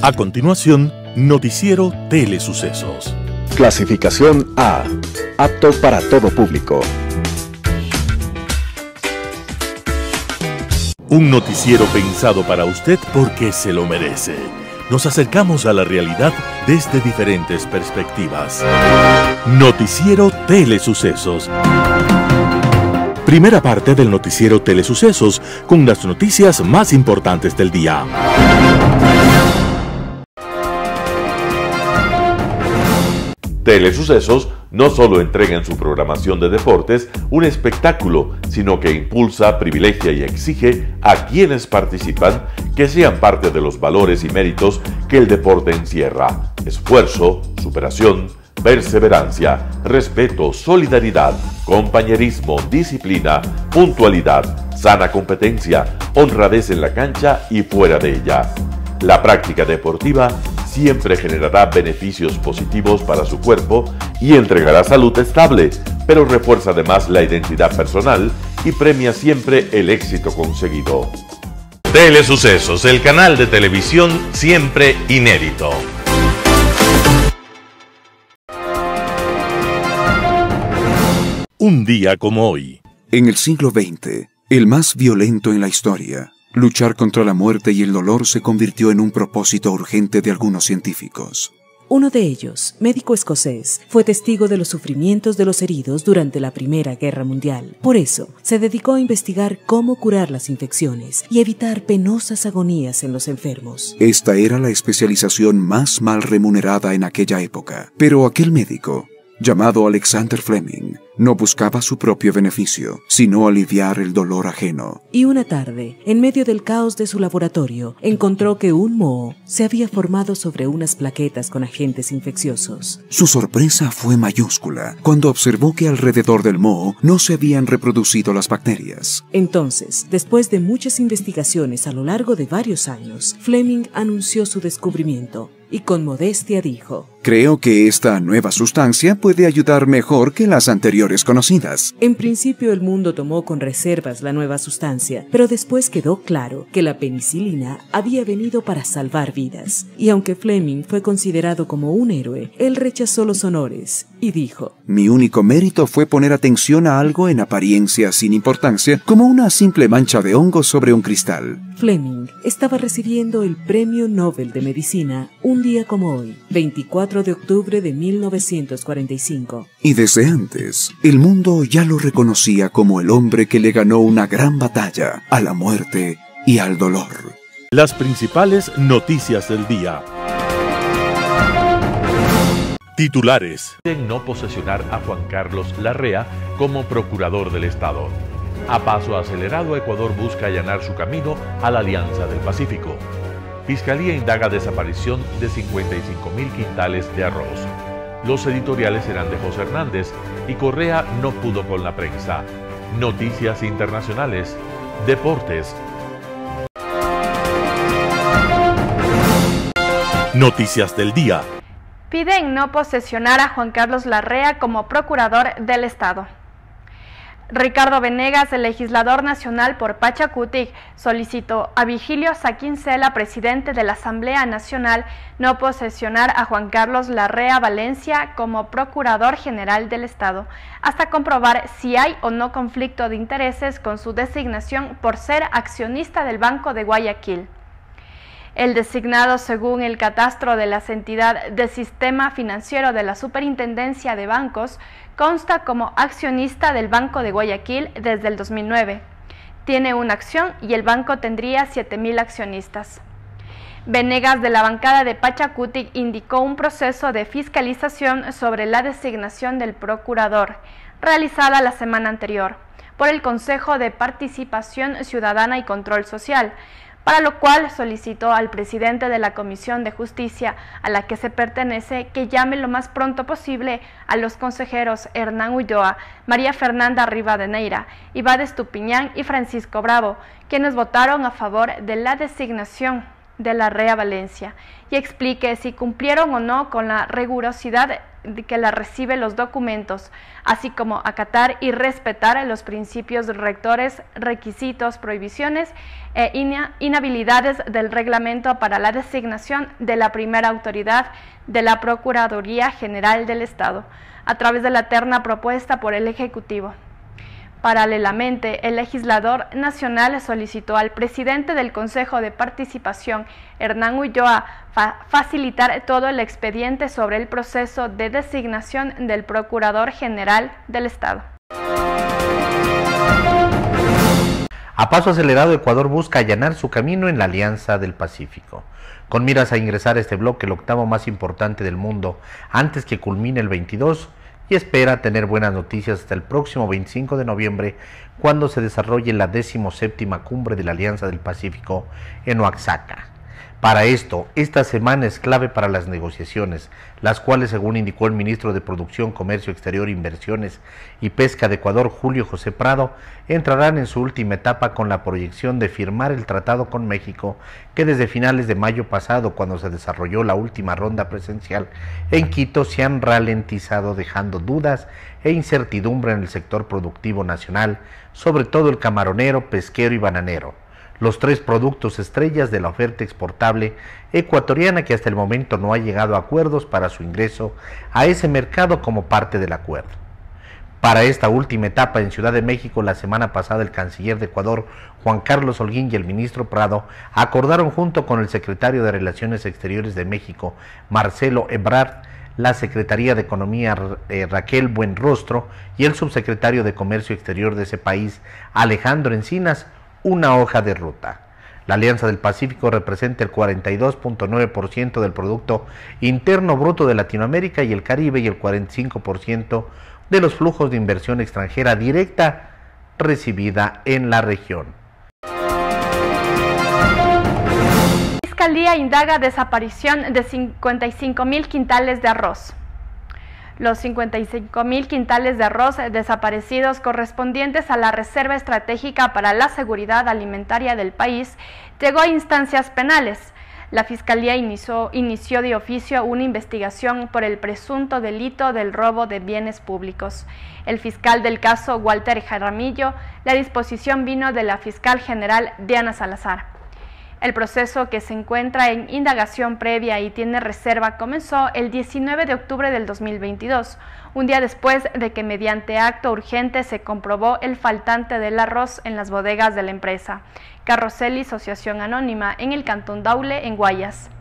A continuación, Noticiero Telesucesos. Clasificación A. Apto para todo público. Un noticiero pensado para usted porque se lo merece. Nos acercamos a la realidad desde diferentes perspectivas. Noticiero Telesucesos. Primera parte del Noticiero Telesucesos con las noticias más importantes del día. Telesucesos no solo entrega en su programación de deportes un espectáculo, sino que impulsa, privilegia y exige a quienes participan que sean parte de los valores y méritos que el deporte encierra: esfuerzo, superación, perseverancia, respeto, solidaridad, compañerismo, disciplina, puntualidad, sana competencia, honradez en la cancha y fuera de ella. La práctica deportiva siempre generará beneficios positivos para su cuerpo y entregará salud estable, pero refuerza además la identidad personal y premia siempre el éxito conseguido. Telesucesos, el canal de televisión siempre inédito. Un día como hoy. En el siglo XX, el más violento en la historia, luchar contra la muerte y el dolor se convirtió en un propósito urgente de algunos científicos. Uno de ellos, médico escocés, fue testigo de los sufrimientos de los heridos durante la Primera Guerra Mundial. Por eso, se dedicó a investigar cómo curar las infecciones y evitar penosas agonías en los enfermos. Esta era la especialización más mal remunerada en aquella época. Pero aquel médico, llamado Alexander Fleming, no buscaba su propio beneficio, sino aliviar el dolor ajeno. Y una tarde, en medio del caos de su laboratorio, encontró que un moho se había formado sobre unas plaquetas con agentes infecciosos. Su sorpresa fue mayúscula cuando observó que alrededor del moho no se habían reproducido las bacterias. Entonces, después de muchas investigaciones a lo largo de varios años, Fleming anunció su descubrimiento y con modestia dijo: "Creo que esta nueva sustancia puede ayudar mejor que las anteriores conocidas". En principio el mundo tomó con reservas la nueva sustancia, pero después quedó claro que la penicilina había venido para salvar vidas. Y aunque Fleming fue considerado como un héroe, él rechazó los honores y dijo: "Mi único mérito fue poner atención a algo en apariencia sin importancia, como una simple mancha de hongo sobre un cristal". Fleming estaba recibiendo el Premio Nobel de Medicina un día como hoy, 24 de octubre de 1945. Y desde antes, el mundo ya lo reconocía como el hombre que le ganó una gran batalla a la muerte y al dolor. Las principales noticias del día. Titulares. No posesionar a Juan Carlos Larrea como procurador del Estado. A paso acelerado, Ecuador busca allanar su camino a la Alianza del Pacífico. Fiscalía indaga desaparición de 55.000 quintales de arroz. Los editoriales serán de José Hernández y Correa no pudo con la prensa. Noticias internacionales. Deportes. Noticias del día. Piden no posesionar a Juan Carlos Larrea como procurador del Estado. Ricardo Venegas, el legislador nacional por Pachacutic, solicitó a Vigilio Saquincela, presidente de la Asamblea Nacional, no posesionar a Juan Carlos Larrea Valencia como procurador general del Estado, hasta comprobar si hay o no conflicto de intereses con su designación por ser accionista del Banco de Guayaquil. El designado, según el catastro de las entidades del sistema financiero de la Superintendencia de Bancos, consta como accionista del Banco de Guayaquil desde el 2009. Tiene una acción y el banco tendría 7.000 accionistas. Venegas, de la bancada de Pachacutic, indicó un proceso de fiscalización sobre la designación del procurador, realizada la semana anterior por el Consejo de Participación Ciudadana y Control Social, para lo cual solicitó al presidente de la Comisión de Justicia, a la que se pertenece, que llame lo más pronto posible a los consejeros Hernán Ulloa, María Fernanda Rivadeneira, Ibáñez Tupiñán y Francisco Bravo, quienes votaron a favor de la designación de la REA Valencia y explique si cumplieron o no con la rigurosidad que la recibe los documentos, así como acatar y respetar los principios rectores, requisitos, prohibiciones e inhabilidades del reglamento para la designación de la primera autoridad de la Procuraduría General del Estado, a través de la terna propuesta por el Ejecutivo. Paralelamente, el legislador nacional solicitó al presidente del Consejo de Participación, Hernán Ulloa, facilitar todo el expediente sobre el proceso de designación del Procurador General del Estado. A paso acelerado, Ecuador busca allanar su camino en la Alianza del Pacífico, con miras a ingresar a este bloque, el octavo más importante del mundo, antes que culmine el 22, y espera tener buenas noticias hasta el próximo 25 de noviembre, cuando se desarrolle la 17ª cumbre de la Alianza del Pacífico en Oaxaca. Para esto, esta semana es clave para las negociaciones, las cuales, según indicó el ministro de Producción, Comercio Exterior, Inversiones y Pesca de Ecuador, Julio José Prado, entrarán en su última etapa con la proyección de firmar el tratado con México, que desde finales de mayo pasado, cuando se desarrolló la última ronda presencial en Quito, se han ralentizado, dejando dudas e incertidumbre en el sector productivo nacional, sobre todo el camaronero, pesquero y bananero, los tres productos estrellas de la oferta exportable ecuatoriana, que hasta el momento no ha llegado a acuerdos para su ingreso a ese mercado como parte del acuerdo. Para esta última etapa en Ciudad de México, la semana pasada, el canciller de Ecuador, Juan Carlos Holguín, y el ministro Prado acordaron, junto con el secretario de Relaciones Exteriores de México, Marcelo Ebrard, la Secretaría de Economía, Raquel Buenrostro, y el subsecretario de Comercio Exterior de ese país, Alejandro Encinas, una hoja de ruta. La Alianza del Pacífico representa el 42.9% del Producto Interno Bruto de Latinoamérica y el Caribe, y el 45% de los flujos de inversión extranjera directa recibida en la región. Fiscalía indaga desaparición de 55.000 quintales de arroz. Los 55.000 quintales de arroz desaparecidos, correspondientes a la Reserva Estratégica para la Seguridad Alimentaria del país, llegó a instancias penales. La Fiscalía inició de oficio una investigación por el presunto delito del robo de bienes públicos. El fiscal del caso, Walter Jaramillo, la disposición vino de la fiscal general Diana Salazar. El proceso, que se encuentra en indagación previa y tiene reserva, comenzó el 19 de octubre del 2022, un día después de que mediante acto urgente se comprobó el faltante del arroz en las bodegas de la empresa Carrosselli Asociación Anónima en el Cantón Daule, en Guayas.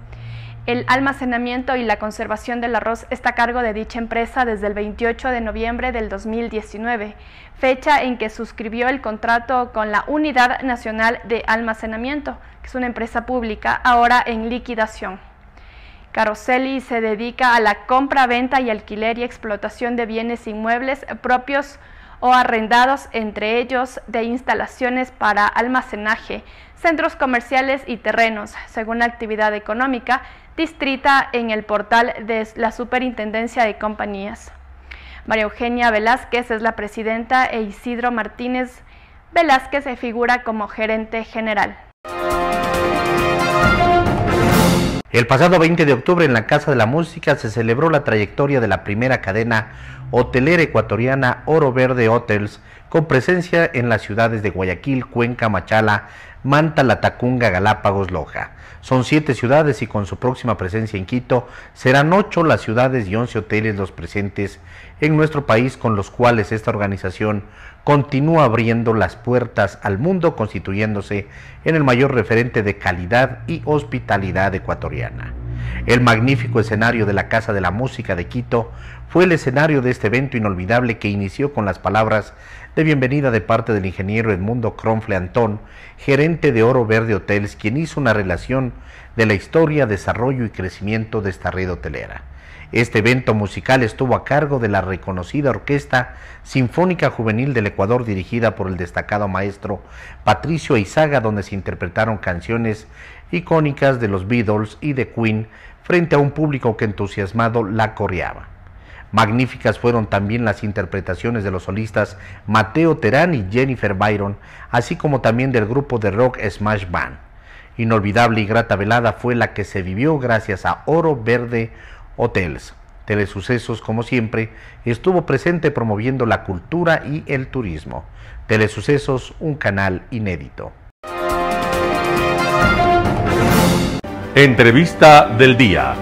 El almacenamiento y la conservación del arroz está a cargo de dicha empresa desde el 28 de noviembre del 2019, fecha en que suscribió el contrato con la Unidad Nacional de Almacenamiento, que es una empresa pública ahora en liquidación. Carrosselli se dedica a la compra, venta y alquiler y explotación de bienes inmuebles propios o arrendados, entre ellos de instalaciones para almacenaje, centros comerciales y terrenos, según la actividad económica distrita en el portal de la Superintendencia de Compañías. María Eugenia Velázquez es la presidenta e Isidro Martínez Velázquez se figura como gerente general. El pasado 20 de octubre, en la Casa de la Música, se celebró la trayectoria de la primera cadena hotelera ecuatoriana, Oro Verde Hotels, con presencia en las ciudades de Guayaquil, Cuenca, Machala, Manta, Latacunga, Galápagos, Loja. Son 7 ciudades, y con su próxima presencia en Quito serán 8 las ciudades y 11 hoteles los presentes en nuestro país, con los cuales esta organización continúa abriendo las puertas al mundo, constituyéndose en el mayor referente de calidad y hospitalidad ecuatoriana. El magnífico escenario de la Casa de la Música de Quito fue el escenario de este evento inolvidable, que inició con las palabras de bienvenida de parte del ingeniero Edmundo Cronfle Antón, gerente de Oro Verde Hotels, quien hizo una relación de la historia, desarrollo y crecimiento de esta red hotelera. Este evento musical estuvo a cargo de la reconocida Orquesta Sinfónica Juvenil del Ecuador, dirigida por el destacado maestro Patricio Eizaga, donde se interpretaron canciones icónicas de los Beatles y de Queen frente a un público que entusiasmado la coreaba. Magníficas fueron también las interpretaciones de los solistas Mateo Terán y Jennifer Byron, así como también del grupo de rock Smash Band. Inolvidable y grata velada fue la que se vivió gracias a Oro Verde Hotels. Telesucesos, como siempre, estuvo presente promoviendo la cultura y el turismo. Telesucesos, un canal inédito. Entrevista del día.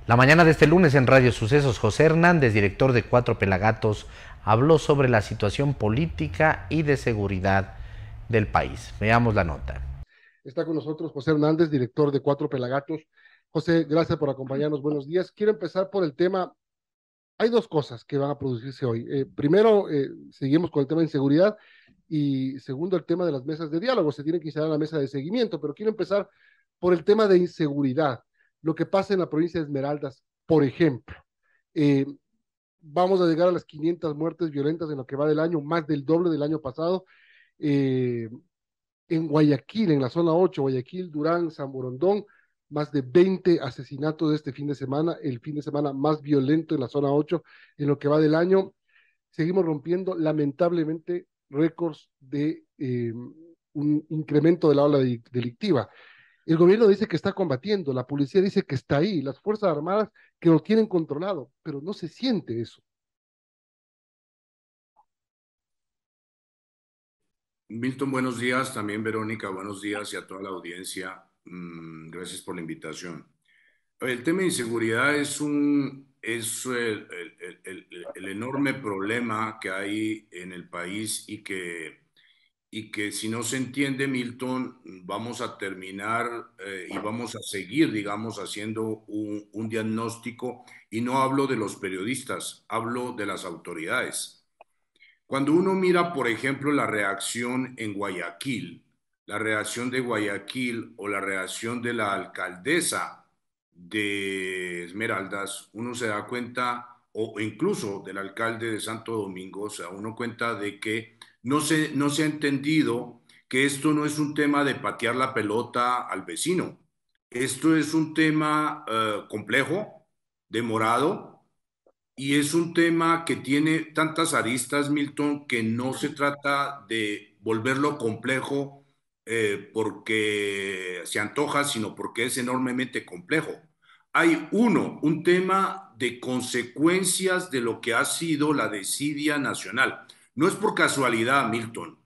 La mañana de este lunes en Radio Sucesos, José Hernández, director de Cuatro Pelagatos, habló sobre la situación política y de seguridad del país. Veamos la nota. Está con nosotros José Hernández, director de Cuatro Pelagatos. José, gracias por acompañarnos. Buenos días. Quiero empezar por el tema. Hay dos cosas que van a producirse hoy. Primero, seguimos con el tema de inseguridad y segundo, el tema de las mesas de diálogo. Se tiene que instalar la mesa de seguimiento, pero quiero empezar por el tema de inseguridad. Lo que pasa en la provincia de Esmeraldas, por ejemplo. Vamos a llegar a las 500 muertes violentas en lo que va del año, más del doble del año pasado. En Guayaquil, en la zona 8, Guayaquil, Durán, San Borondón, más de 20 asesinatos de este fin de semana, el fin de semana más violento en la zona 8 en lo que va del año. Seguimos rompiendo lamentablemente récords de un incremento de la ola delictiva. El gobierno dice que está combatiendo, la policía dice que está ahí, las Fuerzas Armadas que lo tienen controlado, pero no se siente eso. Milton, buenos días. También Verónica, buenos días y a toda la audiencia. Gracias por la invitación. El tema de inseguridad es el enorme problema que hay en el país y que si no se entiende, Milton, vamos a terminar y vamos a seguir, digamos, haciendo un diagnóstico, y no hablo de los periodistas, hablo de las autoridades. Cuando uno mira, por ejemplo, la reacción en Guayaquil, la reacción de Guayaquil o la reacción de la alcaldesa de Esmeraldas, uno se da cuenta, o incluso del alcalde de Santo Domingo, o sea, uno cuenta de que no se ha entendido que esto no es un tema de patear la pelota al vecino. Esto es un tema complejo, demorado, y es un tema que tiene tantas aristas, Milton, que no se trata de volverlo complejo porque se antoja, sino porque es enormemente complejo. Hay un tema de consecuencias de lo que ha sido la desidia nacional. No es por casualidad, Milton,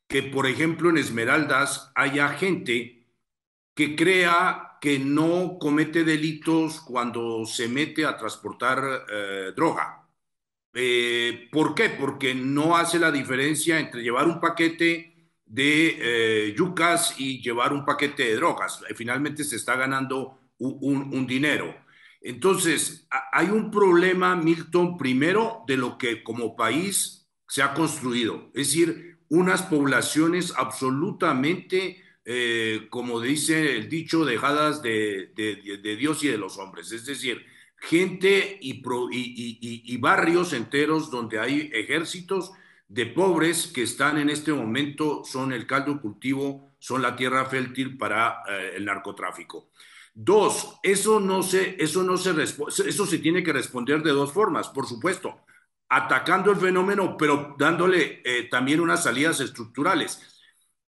que por ejemplo en Esmeraldas haya gente que crea que no comete delitos cuando se mete a transportar droga. ¿Por qué? Porque no hace la diferencia entre llevar un paquete de yucas y llevar un paquete de drogas. Finalmente se está ganando un dinero. Entonces, hay un problema, Milton, primero de lo que como país se ha construido. Es decir, unas poblaciones absolutamente como dice el dicho, dejadas de Dios y de los hombres. Es decir, gente y barrios enteros donde hay ejércitos de pobres que están en este momento, son el caldo cultivo, son la tierra fértil para el narcotráfico. Dos, eso se tiene que responder de dos formas, por supuesto, atacando el fenómeno, pero dándole también unas salidas estructurales.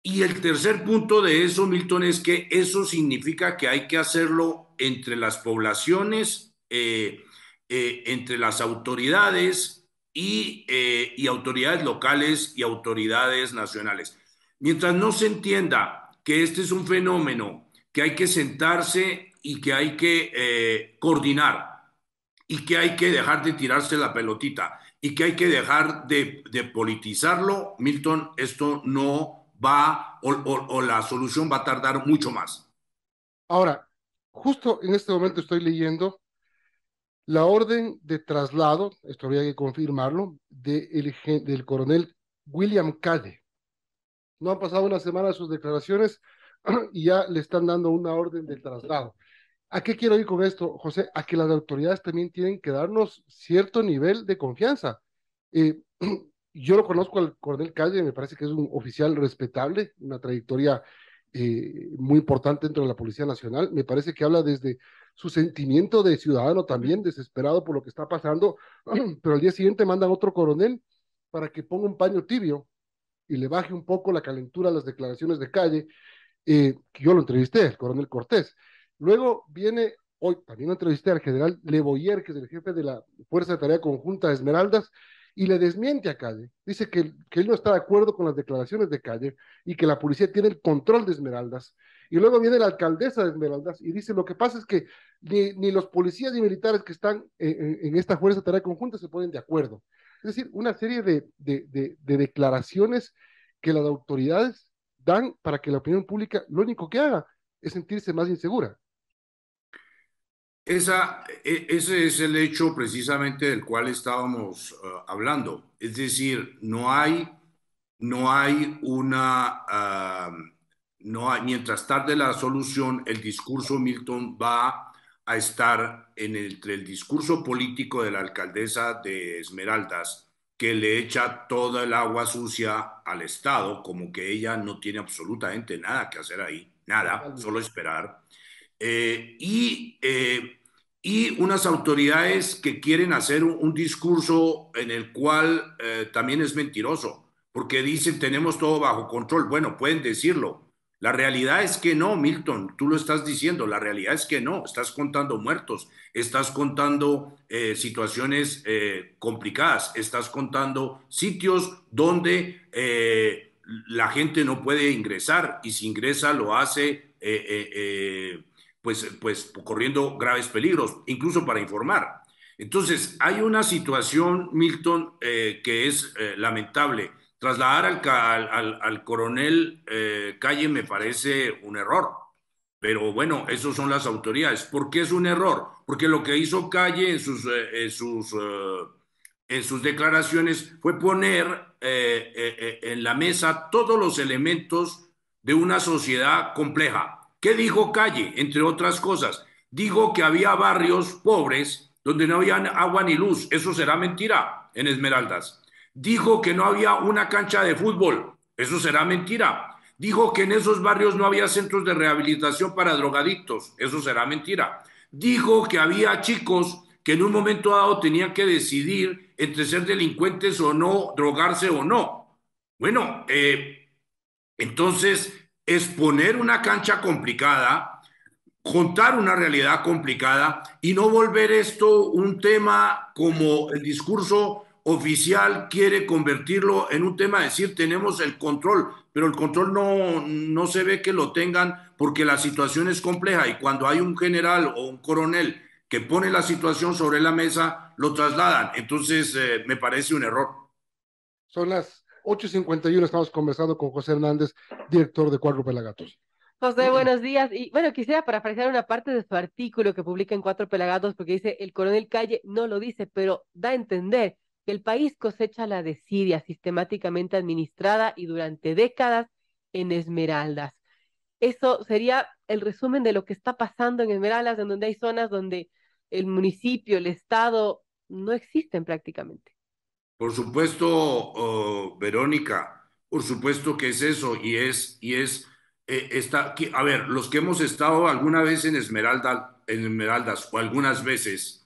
Y el tercer punto de eso, Milton, es que eso significa que hay que hacerlo entre las poblaciones, entre las autoridades y autoridades locales y autoridades nacionales. Mientras no se entienda que este es un fenómeno que hay que sentarse y que hay que coordinar y que hay que dejar de tirarse la pelotita y que hay que dejar de politizarlo, Milton, esto no va o la solución va a tardar mucho más. Ahora, justo en este momento estoy leyendo la orden de traslado, esto habría que confirmarlo, del coronel William Cade. No han pasado una semana de sus declaraciones y ya le están dando una orden de traslado. ¿A qué quiero ir con esto, José? A que las autoridades también tienen que darnos cierto nivel de confianza. Yo lo conozco al coronel Calle, me parece que es un oficial respetable, una trayectoria muy importante dentro de la Policía Nacional. Me parece que habla desde su sentimiento de ciudadano también, desesperado por lo que está pasando, pero al día siguiente mandan otro coronel para que ponga un paño tibio y le baje un poco la calentura a las declaraciones de Calle, que yo lo entrevisté, el coronel Cortés. Luego viene, hoy también lo entrevisté al general Le Boyer, que es el jefe de la Fuerza de Tarea Conjunta de Esmeraldas, y le desmiente a Calle. Dice que él no está de acuerdo con las declaraciones de Calle y que la policía tiene el control de Esmeraldas. Y luego viene la alcaldesa de Esmeraldas y dice, lo que pasa es que ni los policías ni militares que están en esta Fuerza de Tarea Conjunta se ponen de acuerdo. Es decir, una serie de declaraciones que las autoridades dan para que la opinión pública lo único que haga es sentirse más insegura. Ese es el hecho precisamente del cual estábamos hablando. Es decir, no hay una, no hay, mientras tarde la solución, el discurso, Milton, va a estar entre el discurso político de la alcaldesa de Esmeraldas, que le echa toda el agua sucia al Estado, como que ella no tiene absolutamente nada que hacer ahí, nada, solo esperar. Eh, y, eh, y unas autoridades que quieren hacer un discurso en el cual también es mentiroso, porque dicen tenemos todo bajo control. Bueno, pueden decirlo. La realidad es que no, Milton, tú lo estás diciendo, la realidad es que no, estás contando muertos, estás contando situaciones complicadas, estás contando sitios donde la gente no puede ingresar y si ingresa lo hace pues corriendo graves peligros, incluso para informar. Entonces, hay una situación, Milton, que es lamentable. Trasladar al coronel Calle me parece un error, pero bueno, esos son las autoridades. ¿Por qué es un error? Porque lo que hizo Calle en sus declaraciones fue poner en la mesa todos los elementos de una sociedad compleja. ¿Qué dijo Calle? Entre otras cosas, dijo que había barrios pobres donde no había agua ni luz. Eso será mentira en Esmeraldas. Dijo que no había una cancha de fútbol. Eso será mentira. Dijo que en esos barrios no había centros de rehabilitación para drogadictos. Eso será mentira. Dijo que había chicos que en un momento dado tenían que decidir entre ser delincuentes o no, drogarse o no. Bueno, entonces es poner una cancha complicada, contar una realidad complicada y no volver esto un tema como el discurso oficial quiere convertirlo en un tema, decir tenemos el control, pero el control no se ve que lo tengan porque la situación es compleja y cuando hay un general o un coronel que pone la situación sobre la mesa, lo trasladan. Entonces, me parece un error. Son las 8:51, estamos conversando con José Hernández, director de Cuatro Pelagatos. José, buenos días. Y bueno, quisiera parafrasear una parte de su artículo que publica en Cuatro Pelagatos, porque dice, el coronel Calle no lo dice, pero da a entender que el país cosecha la desidia sistemáticamente administrada y durante décadas en Esmeraldas. Eso sería el resumen de lo que está pasando en Esmeraldas, en donde hay zonas donde el municipio, el Estado, no existen prácticamente. Por supuesto, Verónica, por supuesto que es eso, a ver, los que hemos estado alguna vez en Esmeraldas, o algunas veces,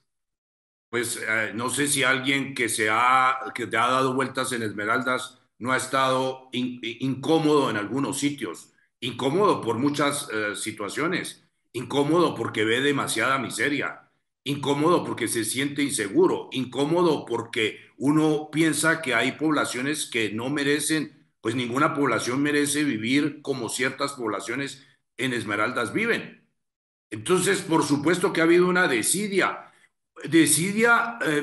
pues no sé si alguien que te ha dado vueltas en Esmeraldas no ha estado incómodo en algunos sitios, incómodo por muchas situaciones, incómodo porque ve demasiada miseria, incómodo porque se siente inseguro, incómodo porque uno piensa que hay poblaciones que no merecen, pues ninguna población merece vivir como ciertas poblaciones en Esmeraldas viven. Entonces, por supuesto que ha habido una desidia,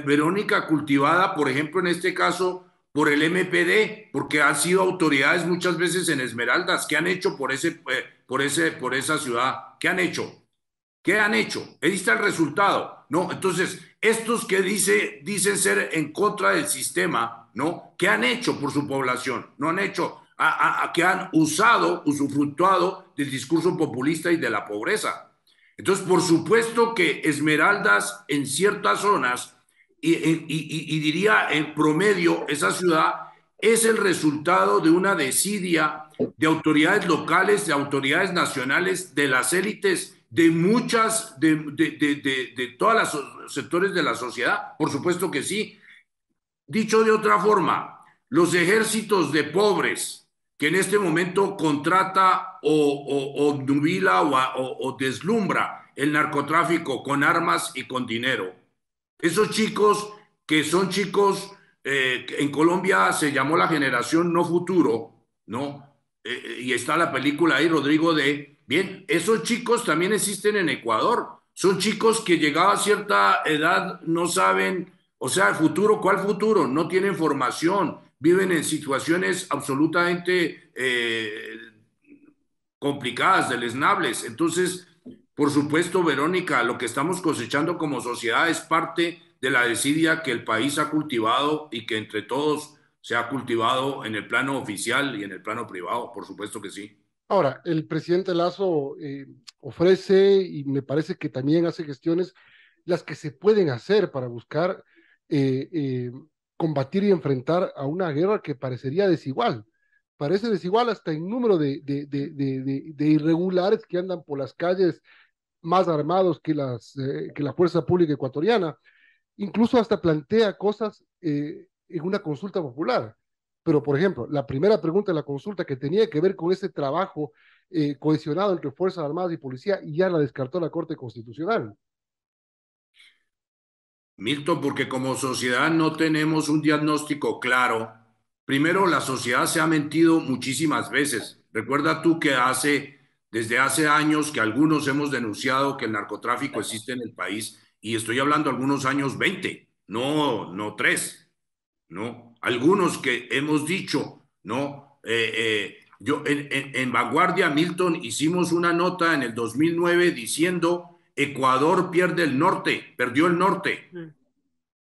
Verónica, cultivada, por ejemplo, en este caso, por el MPD, porque han sido autoridades muchas veces en Esmeraldas. ¿Qué han hecho por esa ciudad? ¿Qué han hecho? ¿Qué han hecho? Ahí está el resultado, ¿no? Entonces, estos que dicen ser en contra del sistema, ¿no? ¿Qué han hecho por su población? No han hecho, que han usufructuado del discurso populista y de la pobreza. Entonces, por supuesto que Esmeraldas en ciertas zonas, y diría en promedio, esa ciudad es el resultado de una desidia de autoridades locales, de autoridades nacionales, de las élites, de todos los sectores de la sociedad. Por supuesto que sí. Dicho de otra forma, los ejércitos de pobres que en este momento contrata o obnubila o deslumbra el narcotráfico con armas y con dinero. Esos chicos que son chicos, en Colombia se llamó la generación no futuro, ¿no? Y está la película ahí, Rodrigo de... Bien, esos chicos también existen en Ecuador. Son chicos que llegado a cierta edad no saben, o sea, el futuro, ¿cuál futuro? No tienen formación, viven en situaciones absolutamente complicadas, deleznables. Entonces, por supuesto, Verónica, lo que estamos cosechando como sociedad es parte de la desidia que el país ha cultivado y que entre todos se ha cultivado en el plano oficial y en el plano privado, por supuesto que sí. Ahora, el presidente Lazo ofrece y me parece que también hace gestiones las que se pueden hacer para buscar combatir y enfrentar a una guerra que parecería desigual. Parece desigual hasta en número de irregulares que andan por las calles más armados que la fuerza pública ecuatoriana. Incluso hasta plantea cosas en una consulta popular. Pero, por ejemplo, la primera pregunta de la consulta que tenía que ver con ese trabajo cohesionado entre Fuerzas Armadas y Policía, y ya la descartó la Corte Constitucional. Milton, porque como sociedad no tenemos un diagnóstico claro. Primero, la sociedad se ha mentido muchísimas veces. Recuerda tú que desde hace años que algunos hemos denunciado que el narcotráfico existe en el país, y estoy hablando algunos años 20, no 3, ¿no? Algunos que hemos dicho, ¿no? Yo en Vanguardia, Milton, hicimos una nota en el 2009 diciendo Ecuador pierde el norte, perdió el norte.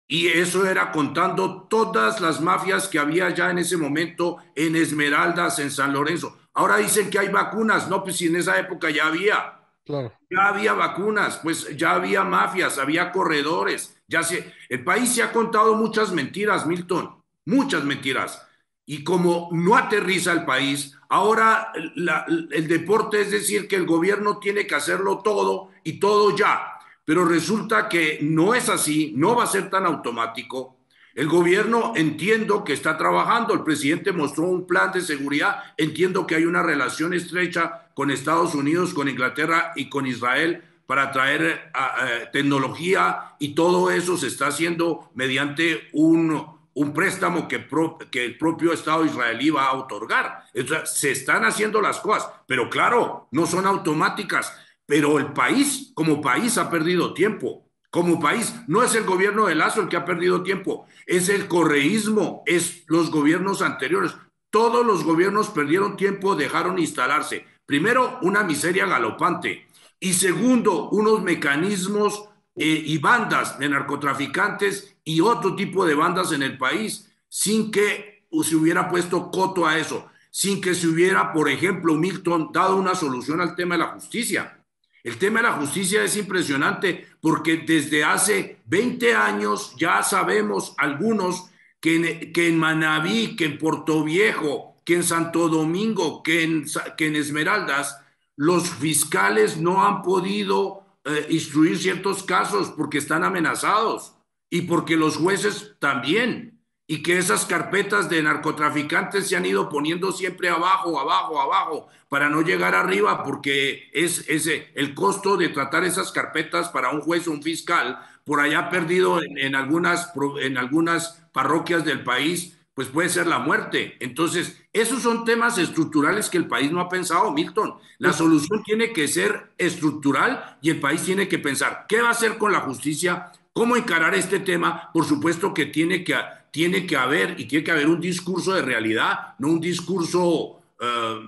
Y eso era contando todas las mafias que había ya en ese momento en Esmeraldas, en San Lorenzo. Ahora dicen que hay vacunas, no, pues si en esa época ya había. Claro. Ya había vacunas, pues ya había mafias, había corredores. El país se ha contado muchas mentiras, Milton, muchas mentiras. Y como no aterriza el país, ahora el deporte es decir que el gobierno tiene que hacerlo todo y todo ya. Pero resulta que no es así, no va a ser tan automático. El gobierno entiendo que está trabajando, el presidente mostró un plan de seguridad, entiendo que hay una relación estrecha con Estados Unidos, con Inglaterra y con Israel para traer tecnología, y todo eso se está haciendo mediante un préstamo que el propio Estado israelí va a otorgar. Entonces, se están haciendo las cosas, pero claro, no son automáticas. Pero el país, como país, ha perdido tiempo. Como país, no es el gobierno de Lazo el que ha perdido tiempo, es el correísmo, es los gobiernos anteriores. Todos los gobiernos perdieron tiempo, dejaron instalarse. Primero, una miseria galopante. Y segundo, unos mecanismos y bandas de narcotraficantes y otro tipo de bandas en el país, sin que se hubiera puesto coto a eso, sin que se hubiera, por ejemplo, Milton, dado una solución al tema de la justicia. El tema de la justicia es impresionante porque desde hace 20 años ya sabemos algunos que en Manabí, que en Portoviejo, que en Santo Domingo, que en Esmeraldas, los fiscales no han podido instruir ciertos casos porque están amenazados y porque los jueces también, y que esas carpetas de narcotraficantes se han ido poniendo siempre abajo, abajo, abajo, para no llegar arriba, porque es el costo de tratar esas carpetas para un juez o un fiscal, por allá perdido en algunas parroquias del país, pues puede ser la muerte. Entonces, esos son temas estructurales que el país no ha pensado, Milton. La solución tiene que ser estructural y el país tiene que pensar, ¿qué va a hacer con la justicia? ¿Cómo encarar este tema? Por supuesto que tiene que haber un discurso de realidad, no un discurso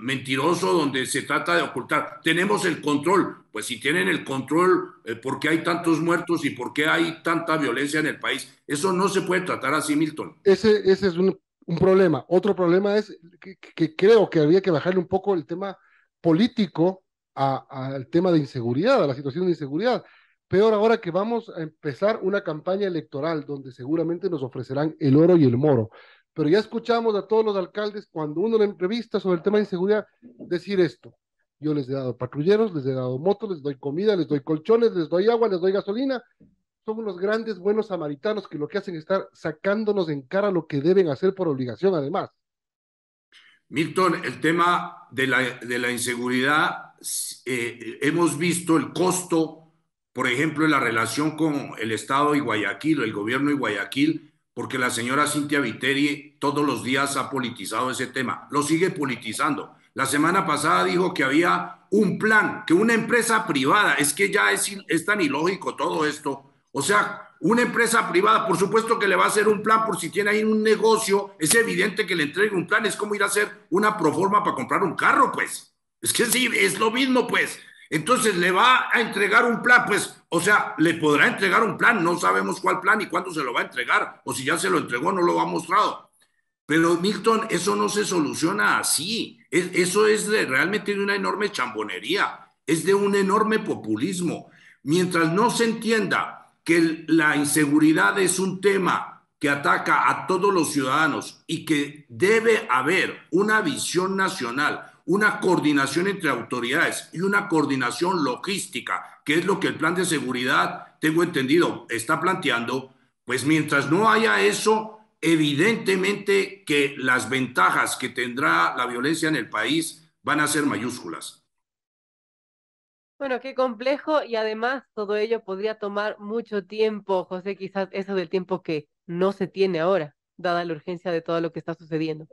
mentiroso donde se trata de ocultar. Tenemos el control. Pues si tienen el control, ¿por qué hay tantos muertos y por qué hay tanta violencia en el país? Eso no se puede tratar así, Milton. Ese es un problema. Otro problema es que creo que habría que bajarle un poco el tema político al tema de inseguridad, a la situación de inseguridad. Peor ahora que vamos a empezar una campaña electoral donde seguramente nos ofrecerán el oro y el moro. Pero ya escuchamos a todos los alcaldes, cuando uno le entrevista sobre el tema de inseguridad, decir esto: yo les he dado patrulleros, les he dado motos, les doy comida, les doy colchones, les doy agua, les doy gasolina, son unos grandes buenos samaritanos que lo que hacen es estar sacándonos en cara lo que deben hacer por obligación además. Milton, el tema de la inseguridad, hemos visto el costo, por ejemplo, en la relación con el Estado y Guayaquil, el gobierno de Guayaquil, porque la señora Cintia Viteri todos los días ha politizado ese tema, lo sigue politizando. La semana pasada dijo que había un plan, que una empresa privada, es que ya es tan ilógico todo esto, o sea, una empresa privada, por supuesto que le va a hacer un plan por si tiene ahí un negocio, es evidente que le entregue un plan, es como ir a hacer una proforma para comprar un carro, pues. Es que sí, es lo mismo, pues. Entonces le va a entregar un plan, pues, o sea, le podrá entregar un plan, no sabemos cuál plan y cuándo se lo va a entregar, o si ya se lo entregó, no lo ha mostrado. Pero Milton, eso no se soluciona así, eso es realmente de una enorme chambonería, es de un enorme populismo. Mientras no se entienda que la inseguridad es un tema que ataca a todos los ciudadanos y que debe haber una visión nacional, una coordinación entre autoridades y una coordinación logística, que es lo que el plan de seguridad, tengo entendido, está planteando, pues mientras no haya eso, evidentemente que las ventajas que tendrá la violencia en el país van a ser mayúsculas. Bueno, qué complejo y además todo ello podría tomar mucho tiempo, José, quizás eso del tiempo que no se tiene ahora, dada la urgencia de todo lo que está sucediendo.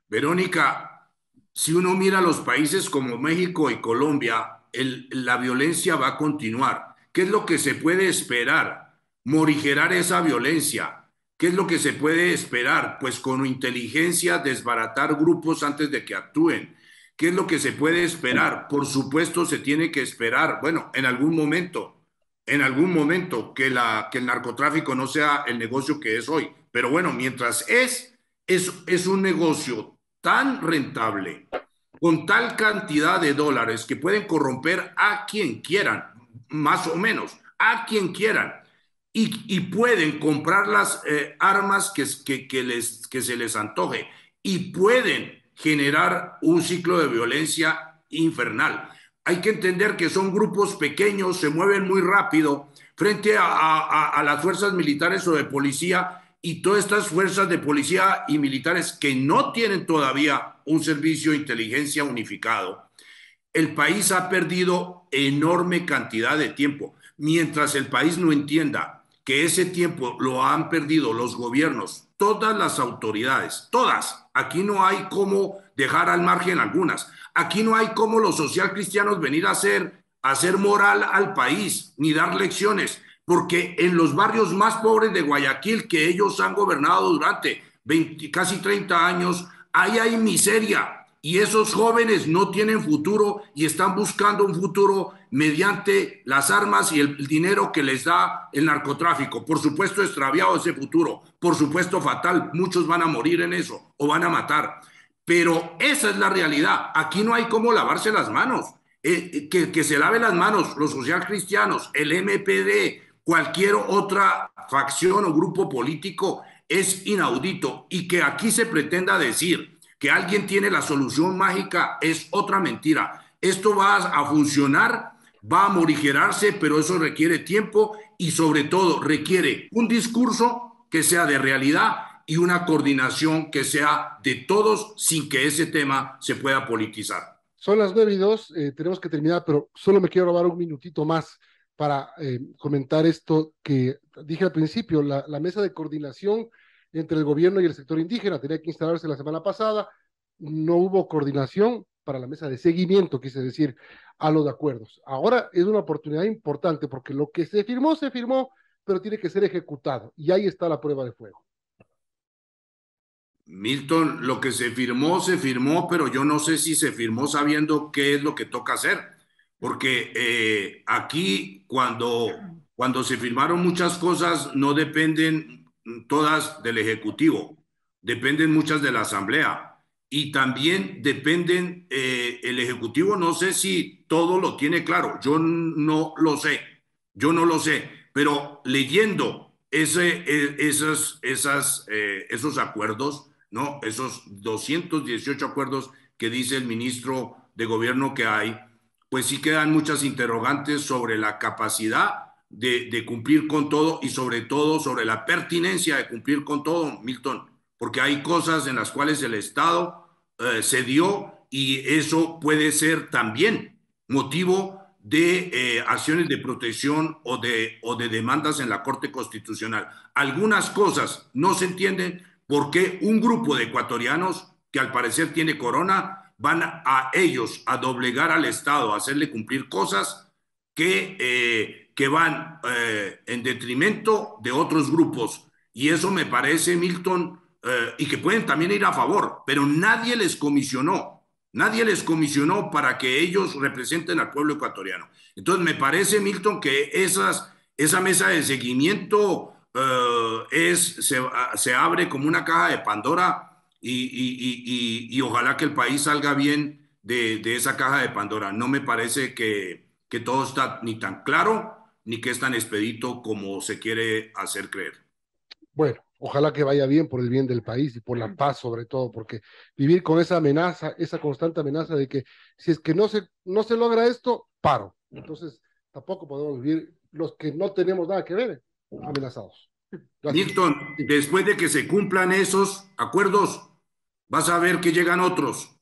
Verónica, si uno mira los países como México y Colombia, la violencia va a continuar. ¿Qué es lo que se puede esperar? Morigerar esa violencia. ¿Qué es lo que se puede esperar? Pues con inteligencia desbaratar grupos antes de que actúen. ¿Qué es lo que se puede esperar? Por supuesto se tiene que esperar, bueno, en algún momento que el narcotráfico no sea el negocio que es hoy. Pero bueno, mientras es un negocio tan rentable, con tal cantidad de dólares que pueden corromper a quien quieran, más o menos, a quien quieran, y pueden comprar las armas que se les antoje, y pueden generar un ciclo de violencia infernal. Hay que entender que son grupos pequeños, se mueven muy rápido frente a las fuerzas militares o de policía, y todas estas fuerzas de policía y militares que no tienen todavía un servicio de inteligencia unificado. El país ha perdido enorme cantidad de tiempo. Mientras el país no entienda que ese tiempo lo han perdido los gobiernos, todas las autoridades, todas. Aquí no hay cómo dejar al margen algunas. Aquí no hay cómo los social cristianos venir a hacer moral al país, ni dar lecciones, porque en los barrios más pobres de Guayaquil, que ellos han gobernado durante casi 30 años, ahí hay miseria. Y esos jóvenes no tienen futuro y están buscando un futuro mediante las armas y el dinero que les da el narcotráfico. Por supuesto, extraviado ese futuro. Por supuesto, fatal. Muchos van a morir en eso o van a matar. Pero esa es la realidad. Aquí no hay cómo lavarse las manos. Que se lave las manos los social cristianos, el MPD, cualquier otra facción o grupo político es inaudito. Y que aquí se pretenda decir que alguien tiene la solución mágica es otra mentira. Esto va a funcionar, va a morigerarse, pero eso requiere tiempo y sobre todo requiere un discurso que sea de realidad y una coordinación que sea de todos sin que ese tema se pueda politizar. Son las 9:02, tenemos que terminar, pero solo me quiero robar un minutito más para comentar esto que dije al principio, la mesa de coordinación entre el gobierno y el sector indígena tenía que instalarse la semana pasada, no hubo coordinación para la mesa de seguimiento, quise decir, a los acuerdos. Ahora es una oportunidad importante porque lo que se firmó, pero tiene que ser ejecutado y ahí está la prueba de fuego. Milton, lo que se firmó, pero yo no sé si se firmó sabiendo qué es lo que toca hacer, porque aquí cuando se firmaron muchas cosas no dependen todas del Ejecutivo, dependen muchas de la Asamblea y también dependen, el Ejecutivo no sé si todo lo tiene claro, yo no lo sé, pero leyendo esos acuerdos, ¿no? Esos 218 acuerdos que dice el ministro de Gobierno que hay, pues sí quedan muchas interrogantes sobre la capacidad de cumplir con todo y sobre todo sobre la pertinencia de cumplir con todo, Milton, porque hay cosas en las cuales el Estado cedió y eso puede ser también motivo de acciones de protección o de demandas en la Corte Constitucional. Algunas cosas no se entienden por qué un grupo de ecuatorianos que al parecer tiene corona van a ellos a doblegar al Estado, a hacerle cumplir cosas que van en detrimento de otros grupos. Y eso me parece, Milton, y que pueden también ir a favor, pero nadie les comisionó para que ellos representen al pueblo ecuatoriano. Entonces me parece, Milton, que esa mesa de seguimiento se abre como una caja de Pandora y ojalá que el país salga bien de esa caja de Pandora. No me parece que todo está ni tan claro ni que es tan expedito como se quiere hacer creer. Bueno, ojalá que vaya bien por el bien del país y por la paz sobre todo, porque vivir con esa amenaza, esa constante amenaza de que si es que no se logra esto, paro. Entonces tampoco podemos vivir los que no tenemos nada que ver amenazados. Gracias. Milton, después de que se cumplan esos acuerdos, vas a ver que llegan otros.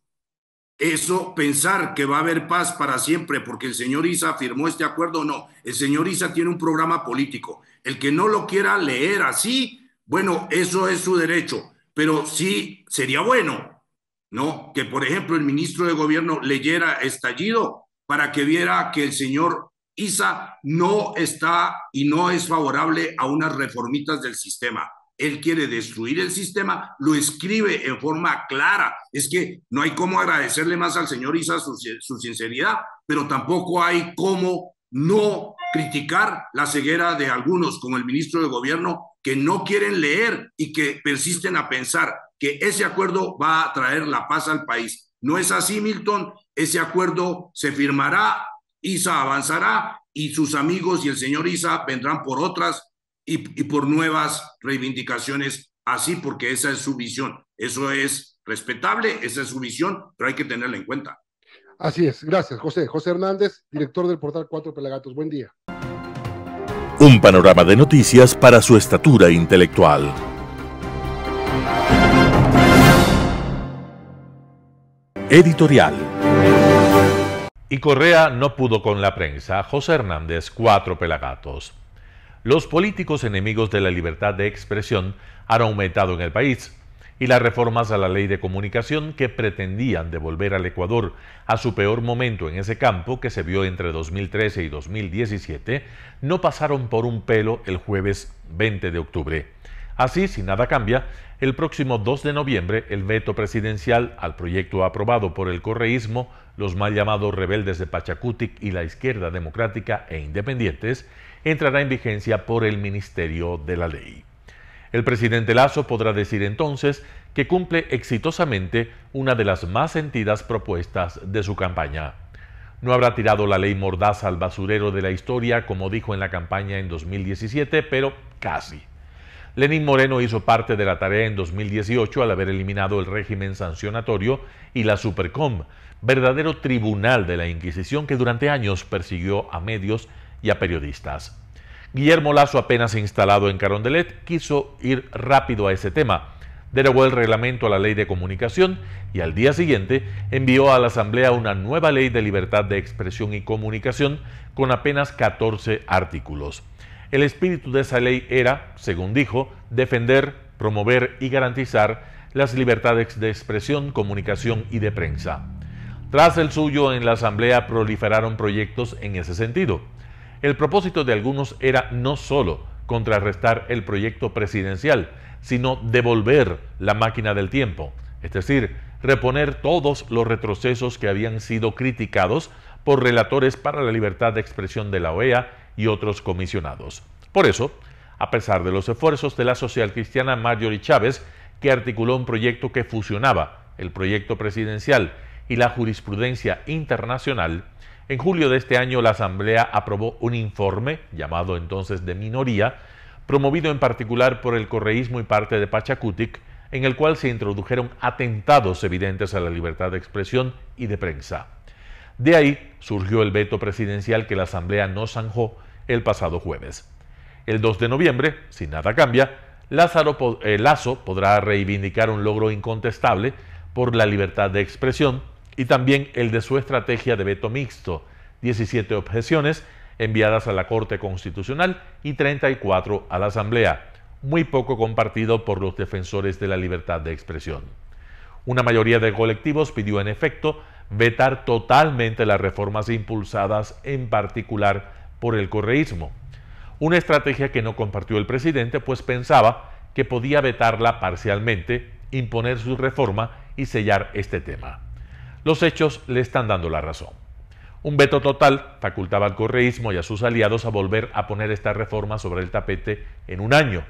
Eso, pensar que va a haber paz para siempre porque el señor Issa firmó este acuerdo, no. El señor Issa tiene un programa político. El que no lo quiera leer así, bueno, eso es su derecho. Pero sí sería bueno, ¿no? Que, por ejemplo, el ministro de Gobierno leyera Estallido para que viera que el señor Issa no está y no es favorable a unas reformitas del sistema. Él quiere destruir el sistema, lo escribe en forma clara. Es que no hay cómo agradecerle más al señor Issa su sinceridad, pero tampoco hay cómo no criticar la ceguera de algunos, como el ministro de Gobierno, que no quieren leer y que persisten a pensar que ese acuerdo va a traer la paz al país. No es así, Milton. Ese acuerdo se firmará, Issa avanzará y sus amigos y el señor Issa vendrán por otras y por nuevas reivindicaciones, así, porque esa es su visión. Eso es respetable, esa es su visión, pero hay que tenerla en cuenta. Así es, gracias, José. José Hernández, director del portal Cuatro Pelagatos. Buen día. Un panorama de noticias para su estatura intelectual. Editorial. Y Correa no pudo con la prensa. José Hernández, Cuatro Pelagatos. Los políticos enemigos de la libertad de expresión han aumentado en el país y las reformas a la ley de comunicación que pretendían devolver al Ecuador a su peor momento en ese campo que se vio entre 2013 y 2017 no pasaron por un pelo el jueves 20 de octubre. Así, si nada cambia, el próximo 2 de noviembre el veto presidencial al proyecto aprobado por el correísmo, los mal llamados rebeldes de Pachacutic y la izquierda democrática e independientes, entrará en vigencia por el Ministerio de la Ley. El presidente Lasso podrá decir entonces que cumple exitosamente una de las más sentidas propuestas de su campaña. No habrá tirado la ley mordaza al basurero de la historia, como dijo en la campaña en 2017, pero casi. Lenín Moreno hizo parte de la tarea en 2018 al haber eliminado el régimen sancionatorio y la Supercom, verdadero tribunal de la Inquisición que durante años persiguió a medios y a periodistas. Guillermo Lasso, apenas instalado en Carondelet, quiso ir rápido a ese tema, derogó el reglamento a la ley de comunicación y al día siguiente envió a la Asamblea una nueva ley de libertad de expresión y comunicación con apenas 14 artículos. El espíritu de esa ley era, según dijo, defender, promover y garantizar las libertades de expresión, comunicación y de prensa. Tras el suyo en la Asamblea proliferaron proyectos en ese sentido. El propósito de algunos era no solo contrarrestar el proyecto presidencial, sino devolver la máquina del tiempo, es decir, reponer todos los retrocesos que habían sido criticados por relatores para la libertad de expresión de la OEA y otros comisionados. Por eso, a pesar de los esfuerzos de la socialcristiana Marjorie Chávez, que articuló un proyecto que fusionaba el proyecto presidencial y la jurisprudencia internacional, en julio de este año la Asamblea aprobó un informe, llamado entonces de minoría, promovido en particular por el correísmo y parte de Pachacutic, en el cual se introdujeron atentados evidentes a la libertad de expresión y de prensa. De ahí surgió el veto presidencial que la Asamblea no zanjó el pasado jueves. El 2 de noviembre, si nada cambia, Lasso podrá reivindicar un logro incontestable por la libertad de expresión y también el de su estrategia de veto mixto, 17 objeciones enviadas a la Corte Constitucional y 34 a la Asamblea, muy poco compartido por los defensores de la libertad de expresión. Una mayoría de colectivos pidió en efecto vetar totalmente las reformas impulsadas en particular por el correísmo, una estrategia que no compartió el presidente, pues pensaba que podía vetarla parcialmente, imponer su reforma y sellar este tema. Los hechos le están dando la razón. Un veto total facultaba al correísmo y a sus aliados a volver a poner esta reforma sobre el tapete en un año.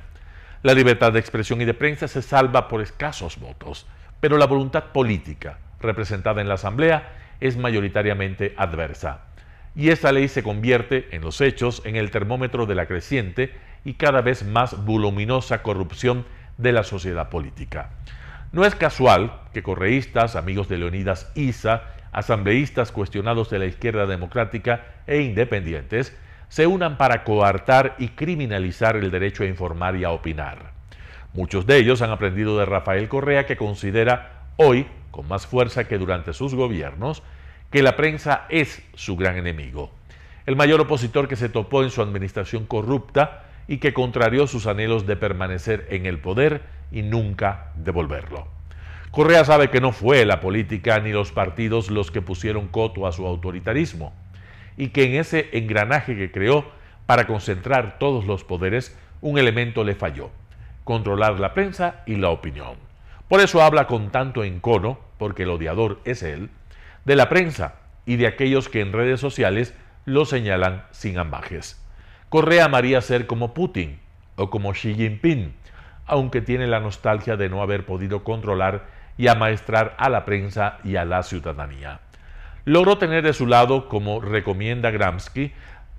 La libertad de expresión y de prensa se salva por escasos votos, pero la voluntad política representada en la Asamblea es mayoritariamente adversa. Y esta ley se convierte, en los hechos, en el termómetro de la creciente y cada vez más voluminosa corrupción de la sociedad política. No es casual que correístas, amigos de Leonidas Issa, asambleístas cuestionados de la izquierda democrática e independientes, se unan para coartar y criminalizar el derecho a informar y a opinar. Muchos de ellos han aprendido de Rafael Correa, que considera hoy, con más fuerza que durante sus gobiernos, que la prensa es su gran enemigo, el mayor opositor que se topó en su administración corrupta y que contrarió sus anhelos de permanecer en el poder y nunca devolverlo. Correa sabe que no fue la política ni los partidos los que pusieron coto a su autoritarismo, y que en ese engranaje que creó para concentrar todos los poderes, un elemento le falló: controlar la prensa y la opinión. Por eso habla con tanto encono, porque el odiador es él, de la prensa y de aquellos que en redes sociales lo señalan sin ambajes. Correa amaría ser como Putin o como Xi Jinping, aunque tiene la nostalgia de no haber podido controlar y amaestrar a la prensa y a la ciudadanía. Logró tener de su lado, como recomienda Gramsci,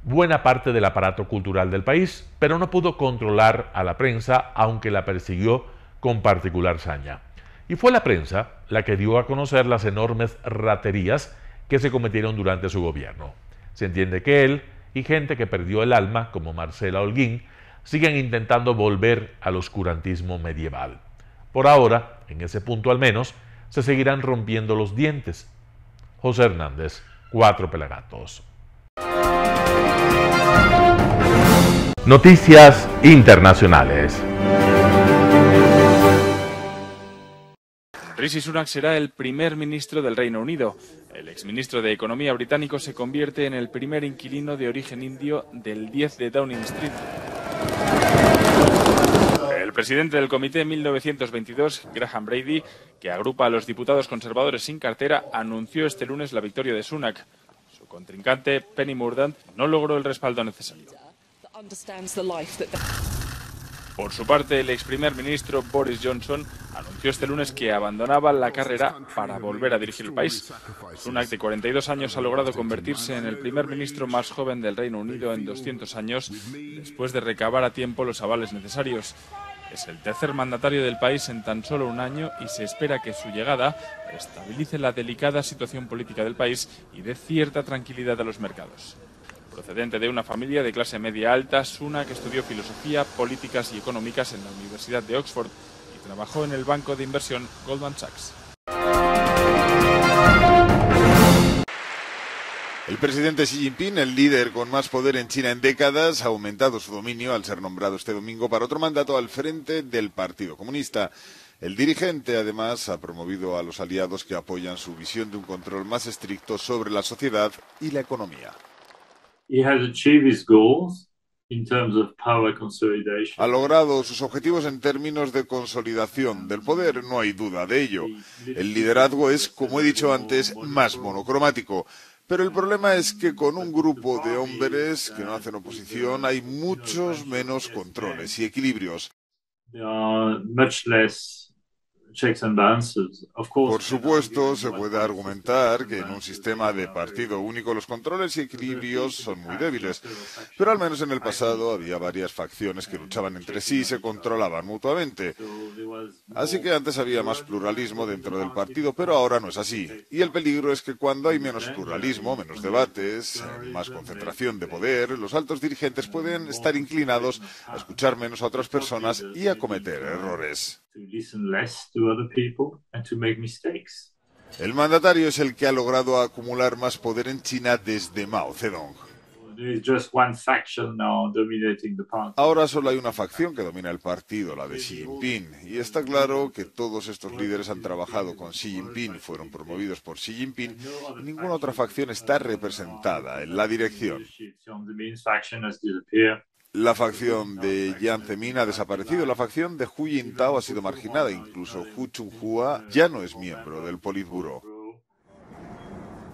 buena parte del aparato cultural del país, pero no pudo controlar a la prensa, aunque la persiguió con particular saña. Y fue la prensa la que dio a conocer las enormes raterías que se cometieron durante su gobierno. Se entiende que él y gente que perdió el alma, como Marcela Holguín, siguen intentando volver al oscurantismo medieval. Por ahora, en ese punto al menos, se seguirán rompiendo los dientes. José Hernández, Cuatro Pelagatos. Noticias internacionales. Rishi Sunak será el primer ministro del Reino Unido. El exministro de Economía británico se convierte en el primer inquilino de origen indio del 10 de Downing Street. El presidente del Comité 1922, Graham Brady, que agrupa a los diputados conservadores sin cartera, anunció este lunes la victoria de Sunak. Su contrincante, Penny Mordaunt, no logró el respaldo necesario. Por su parte, el ex primer ministro Boris Johnson anunció este lunes que abandonaba la carrera para volver a dirigir el país. Sunak, de 42 años, ha logrado convertirse en el primer ministro más joven del Reino Unido en 200 años, después de recabar a tiempo los avales necesarios. Es el tercer mandatario del país en tan solo un año y se espera que su llegada estabilice la delicada situación política del país y dé cierta tranquilidad a los mercados. Procedente de una familia de clase media alta, Sunak estudió filosofía, políticas y económicas en la Universidad de Oxford y trabajó en el banco de inversión Goldman Sachs. El presidente Xi Jinping, el líder con más poder en China en décadas, ha aumentado su dominio al ser nombrado este domingo para otro mandato al frente del Partido Comunista. El dirigente, además, ha promovido a los aliados que apoyan su visión de un control más estricto sobre la sociedad y la economía. Ha logrado sus objetivos en términos de consolidación del poder, no hay duda de ello. El liderazgo es, como he dicho antes, más monocromático. Pero el problema es que con un grupo de hombres que no hacen oposición hay muchos menos controles y equilibrios. Por supuesto, se puede argumentar que en un sistema de partido único los controles y equilibrios son muy débiles, pero al menos en el pasado había varias facciones que luchaban entre sí y se controlaban mutuamente. Así que antes había más pluralismo dentro del partido, pero ahora no es así. Y el peligro es que cuando hay menos pluralismo, menos debates, más concentración de poder, los altos dirigentes pueden estar inclinados a escuchar menos a otras personas y a cometer errores. El mandatario es el que ha logrado acumular más poder en China desde Mao Zedong. Ahora solo hay una facción que domina el partido, la de Xi Jinping, y está claro que todos estos líderes han trabajado con Xi Jinping y fueron promovidos por Xi Jinping, y ninguna otra facción está representada en la dirección. La facción de Jiang Zemin ha desaparecido, la facción de Hu Jintao ha sido marginada, incluso Hu Chunhua ya no es miembro del Politburó.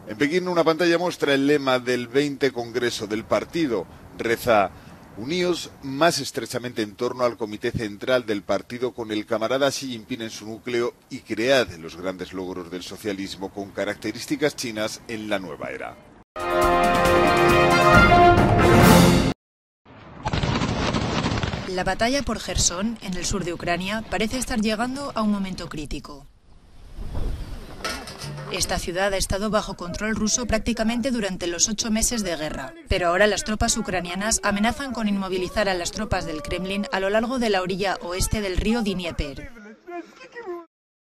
En Pekín una pantalla muestra el lema del 20 Congreso del partido. Reza: uníos más estrechamente en torno al comité central del partido con el camarada Xi Jinping en su núcleo y cread los grandes logros del socialismo con características chinas en la nueva era. La batalla por Jersón, en el sur de Ucrania, parece estar llegando a un momento crítico. Esta ciudad ha estado bajo control ruso prácticamente durante los 8 meses de guerra, pero ahora las tropas ucranianas amenazan con inmovilizar a las tropas del Kremlin a lo largo de la orilla oeste del río Dnieper.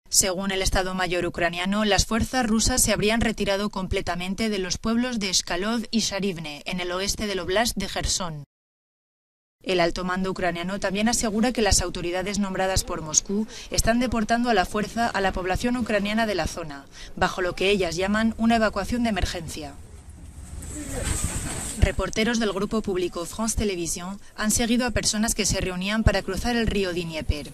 Según el Estado Mayor ucraniano, las fuerzas rusas se habrían retirado completamente de los pueblos de Shkalov y Sharivne, en el oeste del óblast de Jersón. El alto mando ucraniano también asegura que las autoridades nombradas por Moscú están deportando a la fuerza a la población ucraniana de la zona, bajo lo que ellas llaman una evacuación de emergencia. Reporteros del grupo público France Télévisions han seguido a personas que se reunían para cruzar el río Dnieper.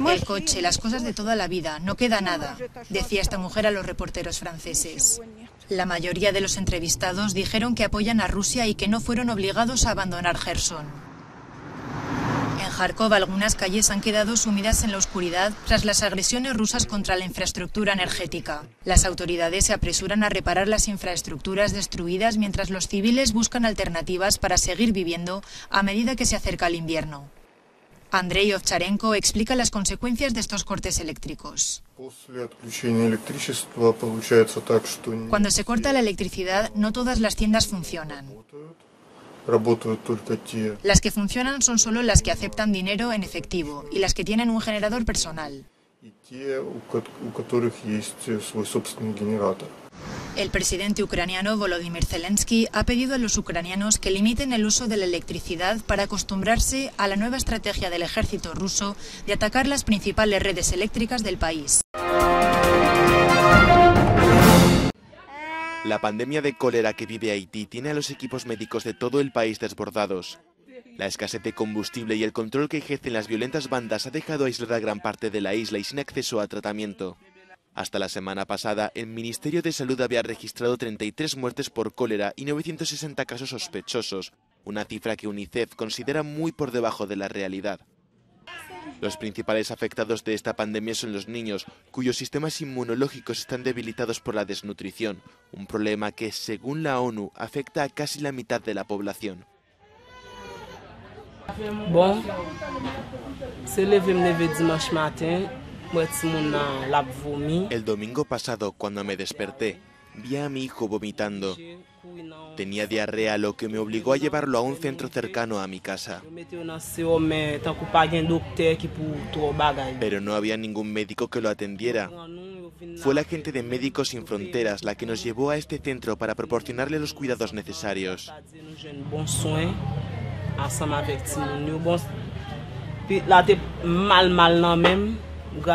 El coche, las cosas de toda la vida, no queda nada, decía esta mujer a los reporteros franceses. La mayoría de los entrevistados dijeron que apoyan a Rusia y que no fueron obligados a abandonar Jersón. En Kharkov algunas calles han quedado sumidas en la oscuridad tras las agresiones rusas contra la infraestructura energética. Las autoridades se apresuran a reparar las infraestructuras destruidas mientras los civiles buscan alternativas para seguir viviendo a medida que se acerca el invierno. Andrei Ovcharenko explica las consecuencias de estos cortes eléctricos. Cuando se corta la electricidad, no todas las tiendas funcionan. Las que funcionan son solo las que aceptan dinero en efectivo y las que tienen un generador personal. El presidente ucraniano Volodymyr Zelensky ha pedido a los ucranianos que limiten el uso de la electricidad para acostumbrarse a la nueva estrategia del ejército ruso de atacar las principales redes eléctricas del país. La pandemia de cólera que vive Haití tiene a los equipos médicos de todo el país desbordados. La escasez de combustible y el control que ejercen las violentas bandas ha dejado aislada gran parte de la isla y sin acceso a tratamiento. Hasta la semana pasada, el Ministerio de Salud había registrado 33 muertes por cólera y 960 casos sospechosos, una cifra que UNICEF considera muy por debajo de la realidad. Los principales afectados de esta pandemia son los niños, cuyos sistemas inmunológicos están debilitados por la desnutrición, un problema que, según la ONU, afecta a casi la mitad de la población. El domingo pasado, cuando me desperté, vi a mi hijo vomitando. Tenía diarrea, lo que me obligó a llevarlo a un centro cercano a mi casa. Pero no había ningún médico que lo atendiera. Fue la gente de Médicos Sin Fronteras la que nos llevó a este centro para proporcionarle los cuidados necesarios.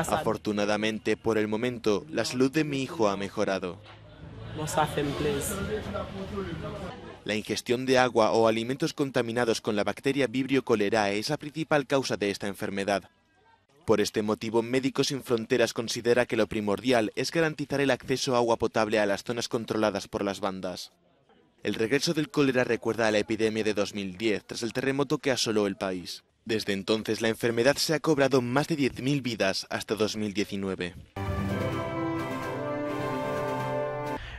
Afortunadamente, por el momento, la salud de mi hijo ha mejorado. La ingestión de agua o alimentos contaminados con la bacteria Vibrio cholerae es la principal causa de esta enfermedad. Por este motivo, Médicos Sin Fronteras considera que lo primordial es garantizar el acceso a agua potable a las zonas controladas por las bandas. El regreso del cólera recuerda a la epidemia de 2010, tras el terremoto que asoló el país. Desde entonces la enfermedad se ha cobrado más de 10.000 vidas hasta 2019.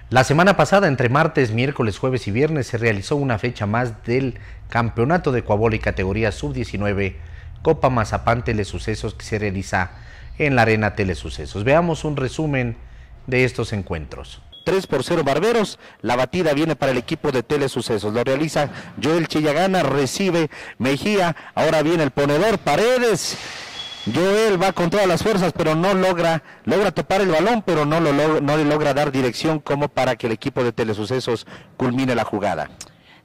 La semana pasada, entre martes, miércoles, jueves y viernes, se realizó una fecha más del Campeonato de Ecuavoli categoría Sub-19 Copa Mazapán Telesucesos, que se realiza en la Arena Telesucesos. Veamos un resumen de estos encuentros. 3-0 Barberos, la batida viene para el equipo de Telesucesos, lo realiza Joel Chillagana, recibe Mejía, ahora viene el ponedor Paredes. Joel va con todas las fuerzas, pero no logra topar el balón, pero no le logra dar dirección como para que el equipo de Telesucesos culmine la jugada.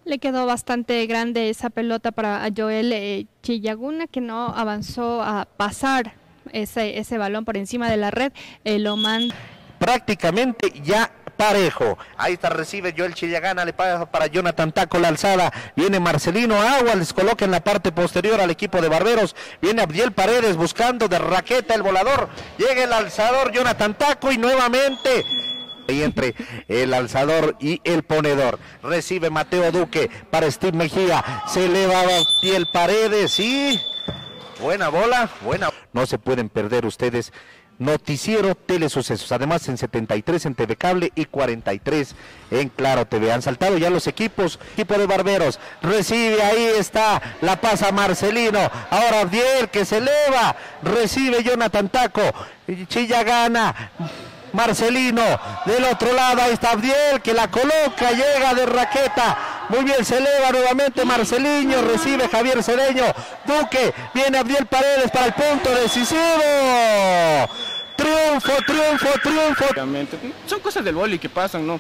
Le quedó bastante grande esa pelota para Joel Chillaguna, que no avanzó a pasar ese balón por encima de la red. Lo manda prácticamente ya parejo. Ahí está, recibe Joel Chillagana, le pasa para Jonathan Taco la alzada, viene Marcelino Agua, les coloca en la parte posterior al equipo de Barberos, viene Abdiel Paredes buscando de raqueta el volador, llega el alzador Jonathan Taco y nuevamente ahí entre el alzador y el ponedor, recibe Mateo Duque para Steve Mejía, se eleva Abdiel Paredes y buena bola, buena. No se pueden perder ustedes Noticiero Telesucesos, además en 73 en TV Cable y 43 en Claro TV. Han saltado ya los equipos, equipo de Barberos, recibe, ahí está, la pasa Marcelino, ahora Abdiel que se eleva, recibe Jonathan Taco, Chillagana, Marcelino, del otro lado, ahí está Abdiel que la coloca, llega de raqueta, muy bien, se eleva nuevamente Marceliño, recibe Javier Cedeño, Duque, viene Abdiel Paredes para el punto decisivo. Triunfo, triunfo, triunfo. Son cosas del vóley que pasan, ¿no?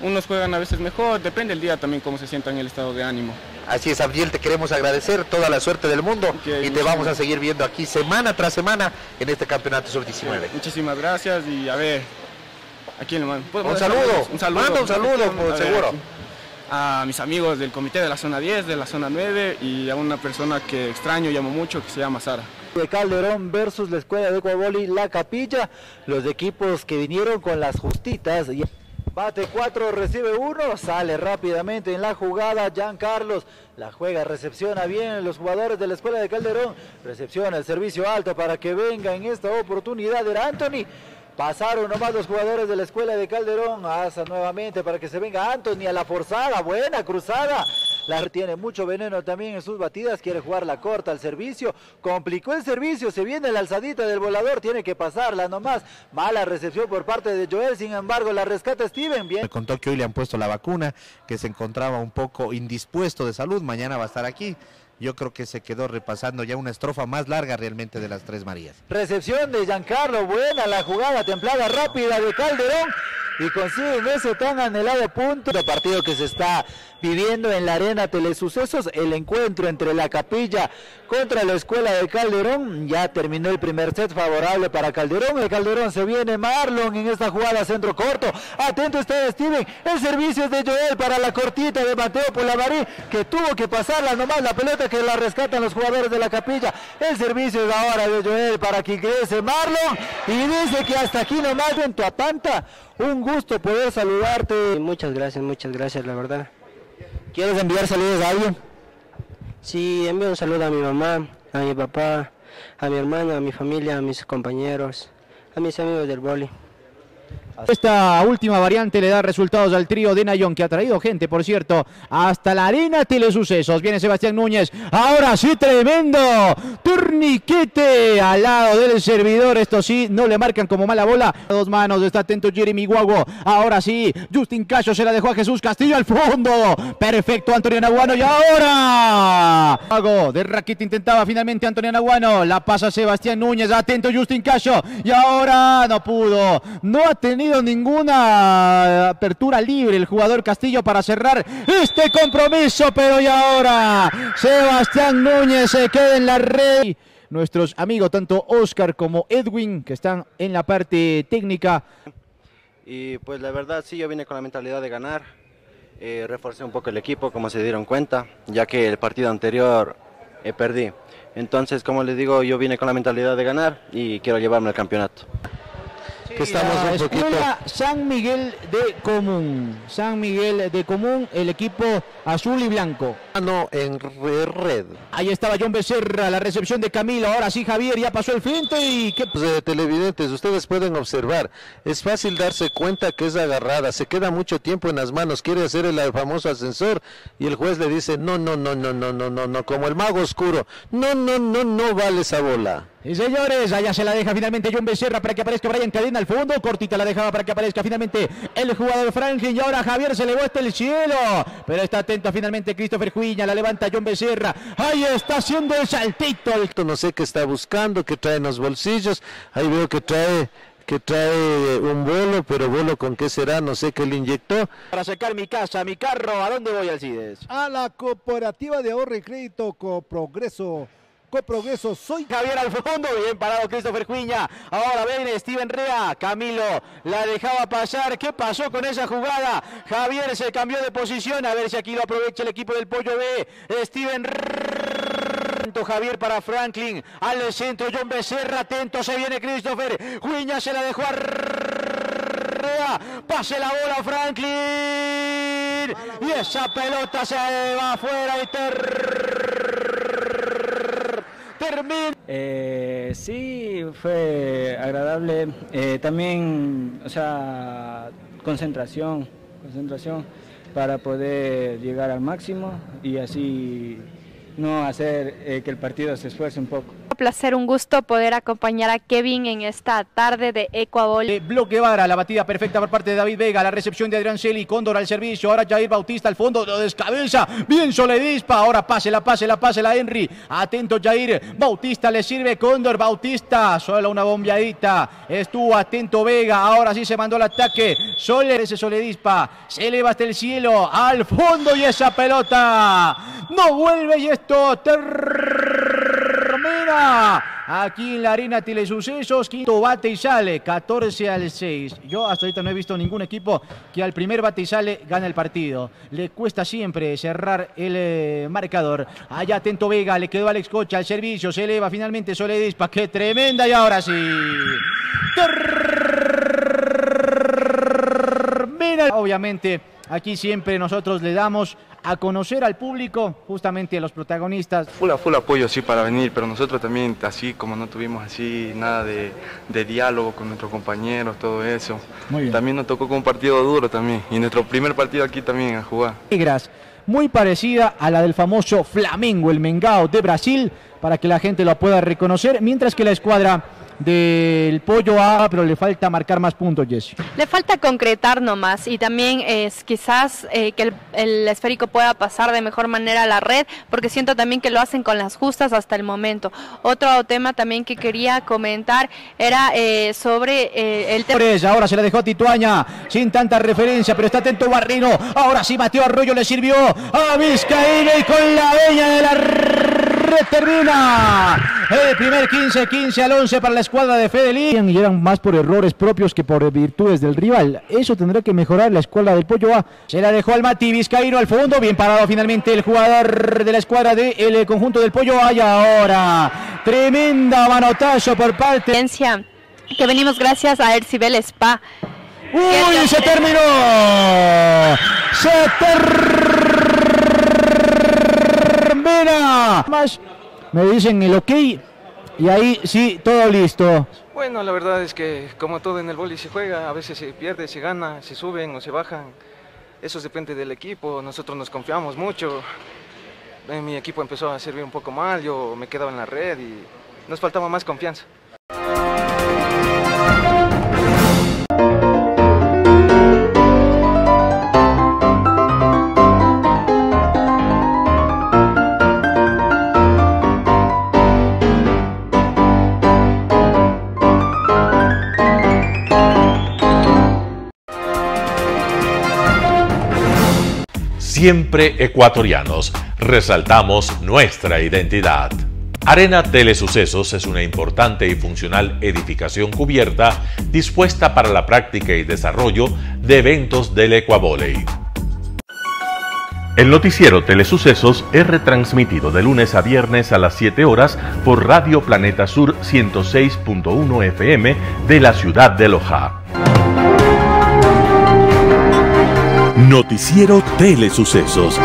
Unos juegan a veces mejor, depende del día también cómo se sienta en el estado de ánimo. Así es, Abdiel, te queremos agradecer toda la suerte del mundo y te vamos a seguir viendo aquí semana tras semana en este campeonato sub-19. Muchísimas gracias y a ver, ¿a quién le mando? Un saludo, manda un saludo, por seguro. A mis amigos del comité de la zona 10, de la zona 9 y a una persona que extraño, llamo mucho, que se llama Sara. De Calderón versus la Escuela de Ecuavoli La Capilla, los equipos que vinieron con las justitas. Bate 4, recibe 1, sale rápidamente en la jugada Giancarlos, la juega, recepciona bien los jugadores de la Escuela de Calderón, recepciona el servicio alto para que venga en esta oportunidad, era Anthony. Pasaron nomás los jugadores de la Escuela de Calderón, asa nuevamente para que se venga Anthony a la forzada, buena cruzada. La tiene mucho veneno también en sus batidas, quiere jugar la corta al servicio, complicó el servicio, se viene la alzadita del volador, tiene que pasarla nomás, mala recepción por parte de Joel, sin embargo la rescata Steven, bien. Me contó que hoy le han puesto la vacuna, que se encontraba un poco indispuesto de salud, mañana va a estar aquí. Yo creo que se quedó repasando ya una estrofa más larga realmente de las Tres Marías. Recepción de Giancarlo, buena la jugada templada rápida de Calderón y consiguen ese tan anhelado punto. El partido que se está viviendo en la Arena Telesucesos, el encuentro entre la Capilla contra la Escuela de Calderón, ya terminó el primer set favorable para Calderón, el Calderón se viene Marlon en esta jugada centro corto, atento está Steven, el servicio es de Joel para la cortita de Mateo Polavarí, que tuvo que pasarla nomás la pelota que la rescatan los jugadores de la Capilla, el servicio es ahora de Joel para que ingrese Marlon, y dice que hasta aquí nomás en Tuapanta, un gusto poder saludarte. Muchas gracias la verdad. ¿Quieres enviar saludos a alguien? Sí, envío un saludo a mi mamá, a mi papá, a mi hermana, a mi familia, a mis compañeros, a mis amigos del vóley. Esta última variante le da resultados al trío de Nayón, que ha traído gente, por cierto, hasta la Arena Telesucesos. Viene Sebastián Núñez, ahora sí, tremendo turniquete al lado del servidor. Esto sí, no le marcan como mala bola. A dos manos, está atento Jeremy Guago. Ahora sí, Justin Cacho se la dejó a Jesús Castillo al fondo. Perfecto, Antonio Naguano. Y ahora Guago de raqueta intentaba finalmente Antonio Naguano. La pasa Sebastián Núñez, atento Justin Cacho. Y ahora no pudo, no ha tenido ninguna apertura libre el jugador Castillo para cerrar este compromiso, pero y ahora Sebastián Núñez se queda en la red. Nuestros amigos tanto Oscar como Edwin, que están en la parte técnica. Y pues la verdad sí, yo vine con la mentalidad de ganar, reforcé un poco el equipo como se dieron cuenta, ya que el partido anterior perdí. Entonces, como les digo, yo vine con la mentalidad de ganar y quiero llevarme el campeonato. Sí, que estamos un poquito... San Miguel de Común. San Miguel de Común, el equipo azul y blanco. No, en red. Ahí estaba John Becerra, la recepción de Camilo. Ahora sí, Javier, ya pasó el finto y... ¿qué? Televidentes, ustedes pueden observar. Es fácil darse cuenta que es agarrada. Se queda mucho tiempo en las manos. Quiere hacer el famoso ascensor y el juez le dice no, como el mago oscuro. No vale esa bola. Y señores, allá se la deja finalmente John Becerra para que aparezca Brian Cadena al fondo. Cortita la dejaba para que aparezca finalmente el jugador Franklin. Y ahora Javier se elevó hasta el cielo. Pero está atento finalmente Christopher Juiña. La levanta John Becerra. Ahí está haciendo el saltito. No sé qué está buscando, qué trae en los bolsillos. Ahí veo que trae un bolo, pero bolo con qué será, no sé qué le inyectó. Para sacar mi casa, mi carro, ¿a dónde voy, Alcides? A la Cooperativa de Ahorro y Crédito Coprogreso, soy Javier al fondo, bien parado Christopher Juiña. Ahora viene Steven Rea, Camilo la dejaba pasar. ¿Qué pasó con esa jugada? Javier se cambió de posición, a ver si aquí lo aprovecha el equipo del Pollo B. Steven Javier para Franklin, al centro John Becerra, atento, se viene Christopher Juiña, se la dejó a Rea, pase la bola Franklin y esa pelota se va afuera y termina. Sí, fue agradable, también, o sea, concentración para poder llegar al máximo y así no hacer que el partido se esfuerce un poco. Un placer, un gusto poder acompañar a Kevin en esta tarde de Ecuavoli. Bloque Vara, la batida perfecta por parte de David Vega, la recepción de Adrián Celi, Cóndor al servicio, ahora Jair Bautista al fondo, lo descabeza, bien Soledispa, ahora pásela Henry, atento Jair, Bautista le sirve Cóndor, Bautista, solo una bombeadita, estuvo atento Vega, ahora sí se mandó el ataque, Soledispa, se eleva hasta el cielo, al fondo y esa pelota, no vuelve y esto termina aquí en la Arena Telesucesos. Quinto bate y sale, 14-6. Yo hasta ahorita no he visto ningún equipo que al primer bate y sale gane el partido. Le cuesta siempre cerrar el marcador. Allá atento Vega, le quedó Alex Cocha al servicio, se eleva finalmente Soledispa, qué tremenda y ahora sí. Termina. Obviamente aquí siempre nosotros le damos a conocer al público, justamente a los protagonistas. Full apoyo sí para venir, pero nosotros también, así como no tuvimos así nada de diálogo con nuestros compañeros, todo eso. Muy bien. También nos tocó con un partido duro también, y nuestro primer partido aquí también a jugar. Negras, muy parecida a la del famoso Flamengo, el Mengao de Brasil, para que la gente lo pueda reconocer, mientras que la escuadra del Pollo A, pero le falta marcar más puntos, Jessy. Le falta concretar nomás y también quizás que el esférico pueda pasar de mejor manera a la red, porque siento también que lo hacen con las justas hasta el momento. Otro tema también que quería comentar era sobre el tema. Ahora se la dejó a Tituaña, sin tanta referencia, pero está atento Barrino. Ahora sí Mateo Arroyo le sirvió a Vizcaíno y con la veña de la red termina el primer 15 al 11 para la escuadra de Fedelín, y eran más por errores propios que por virtudes del rival. Eso tendrá que mejorar la escuadra del Pollo A. Se la dejó al Mati Vizcaíno al fondo, bien parado finalmente el jugador de la escuadra del conjunto del Pollo A. Y ahora tremenda manotazo por parte que venimos gracias a Ercibel Spa. ¡Uy! ¡Se terminó! ¡Se termina! Más me dicen el ok y ahí sí, todo listo. Bueno, la verdad es que como todo en el vóley se juega, a veces se pierde, se gana, se suben o se bajan. Eso depende del equipo, nosotros nos confiamos mucho. Mi equipo empezó a servir un poco mal, yo me quedaba en la red y nos faltaba más confianza. Siempre ecuatorianos, resaltamos nuestra identidad. Arena Telesucesos es una importante y funcional edificación cubierta dispuesta para la práctica y desarrollo de eventos del Ecuavóley. El noticiero Telesucesos es retransmitido de lunes a viernes a las 7 horas por Radio Planeta Sur 106.1 FM de la ciudad de Loja. Noticiero Telesucesos.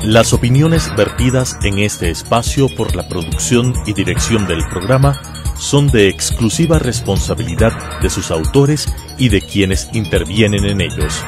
Las opiniones vertidas en este espacio por la producción y dirección del programa son de exclusiva responsabilidad de sus autores y de quienes intervienen en ellos.